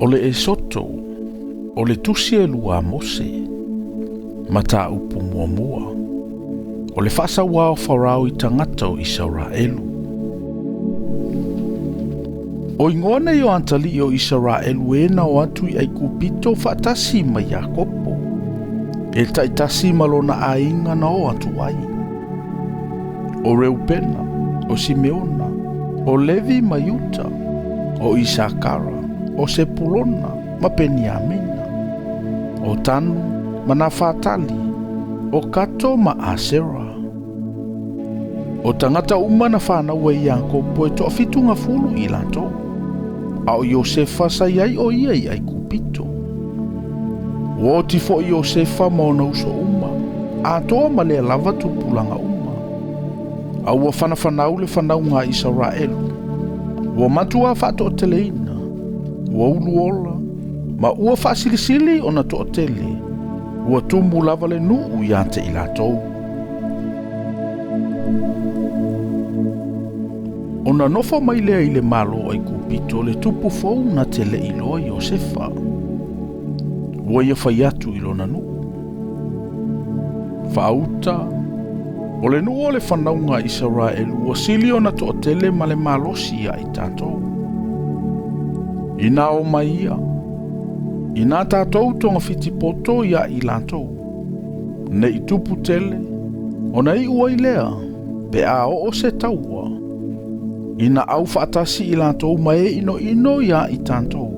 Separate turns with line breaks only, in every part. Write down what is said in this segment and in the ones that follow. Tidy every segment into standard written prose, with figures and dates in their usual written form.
O le Esoto, o le tusi e lua mose, mata upu mua mua. O le fasa wao farao I tangata o Israelu. O ingona I o antali o Israelu e na o atu I kupito fatasi ma Yakopo. E taitasi malona ainga na o atu ai. O Reupena, o Simeona, o Levi ma Yuta, o Isakara, o Sepulona ma Peniamina, o Tanu ma Nafatali, o Kato ma Asera. O tangata uma na whanau e Yakopo e toa fitunga fulu I lato. A o Iosefa sa iai o iai ai kupito. O tifo Iosefa maona uso uma, a toa ma lea lava tupulanga uma. A ua whanau le whanau ngā Israelu. Ua matua whato o teleina, ua uluola, ma ua whasilisili o na to o tele. Ua tumu lava le nuu I ate I latou. O na nofo mai lea I le malo ai kupito le tupu fou na tele iloa Iosefa. Ua ia whai atu ilo na nuu. Whaauta, o le nuu o le whanau ngā Israelu ua sili o na to o tele ma le malosi ia I tātou. Ina o mai ia. Ina tātou tonga fitipoto ia I lātou. Ne I tupu tele, o na I ua I lea, pe a o se taua. Ina au whaatasi I lātou mai ino ia I tātou.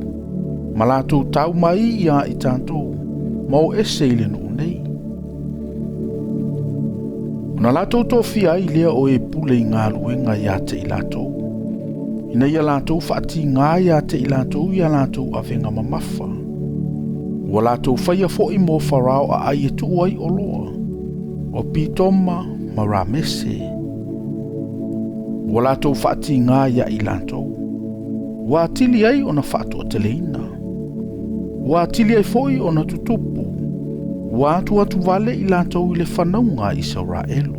Ma lātou tau mai ia I tātou, ma o ese I le nuu nei. Na lātou tō fia I lea o e pule I ngā luenga ia te I lātou. Ina ia lātou whaati ngā ia te I lātou ia lātou awenga mamafa. Ua lātou whaia fo I mō wharao a ai e tuai o loa. O pitoma ma ramese. Ua lātou whaati ngā ia I lātou. Ua atili ai o na whaato o teleina. Ua atili ai foi o na tutupu. Ua atu vale I lātou I le whanau ngā Israelu.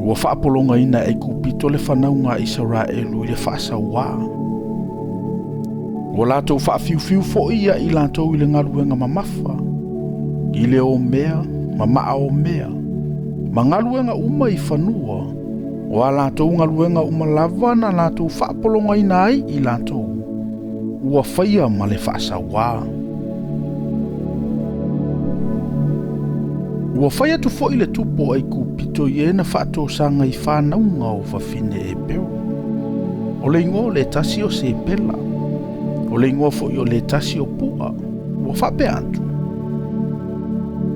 Ua whaapolonga ina e kupito le whanau ngā Israelu I le whaasa wā. Ua lātou whaafiu foi ia I lātou I le ngaluenga mamafa. I le o mea, ma maa o mea. Ma ngaluenga uma I whanua. Ua lātou ngaluenga uma lava na lātou whaapolonga ina ai I lātou. Ua whaia ma le whaasa wā. Ua whaia tu fo I le tupo ai kupito I ena whaato sanga I whanaunga o whawhine e pero. O le ingo le tasi o se pela. O le ingo fo I o le tasi o pua. Ua whape antu.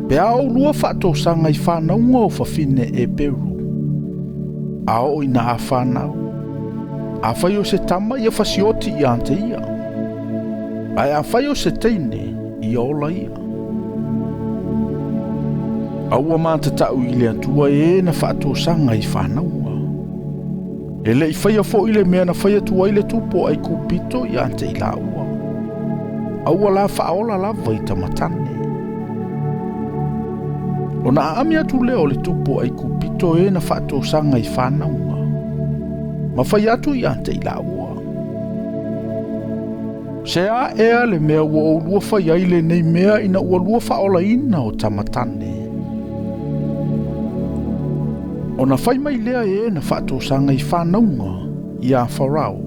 Pea o lua whaato sanga I whanaunga o whawhine e pero. A o ina a whanau. A whai o se tama I a whasioti I ante ia. Ai a whai o se teine I ola ia. Aua mātatau I le atua e na whaato sanga I whanaua. E le I whaia fo I le mea na whaia tua I le tupo ai kupito I ante I la ua. Aua la whaola lava I tamatane. O na aami atu leo le tupo ai kupito e na whaato sanga I whanaua. Ma whai atu I ante I la ua. Se a ea le mea ua o lua whai ai le nei mea ina ua lua whaola ina o tamatane. O na whai mai lea e na whaato sanga I whanaunga I a wharao.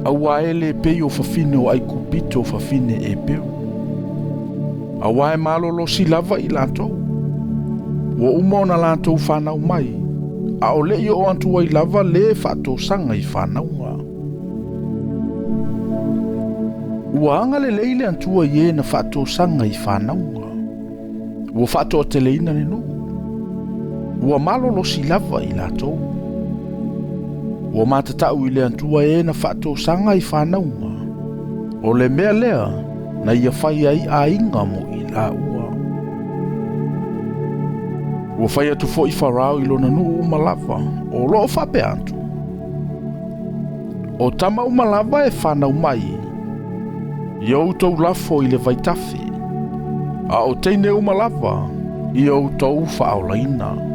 Aua e le pei o whawhine o ai kupito o whawhine e peu. Aua e malolo si lava I lātou. Ua uma o na lātou whanau mai. A o le I o antua I lava le whaato sanga I whanaunga. Ua anga le leile antua I e na whaato sanga I whanaunga. Ua whaato o teleina ne nuu. Ua malolo si lava I lātou. Ua mātatau I le antua e na whaato sanga I whanaunga. O le mea lea na ia whai ai a inga mo I la ua. Ua whai atu fo I wharao I lona nuu umalava o loo whape antu. O tama umalava e whanau mai. I outou lafo I le vaitafi. A o teine umalava I outou whaolaina.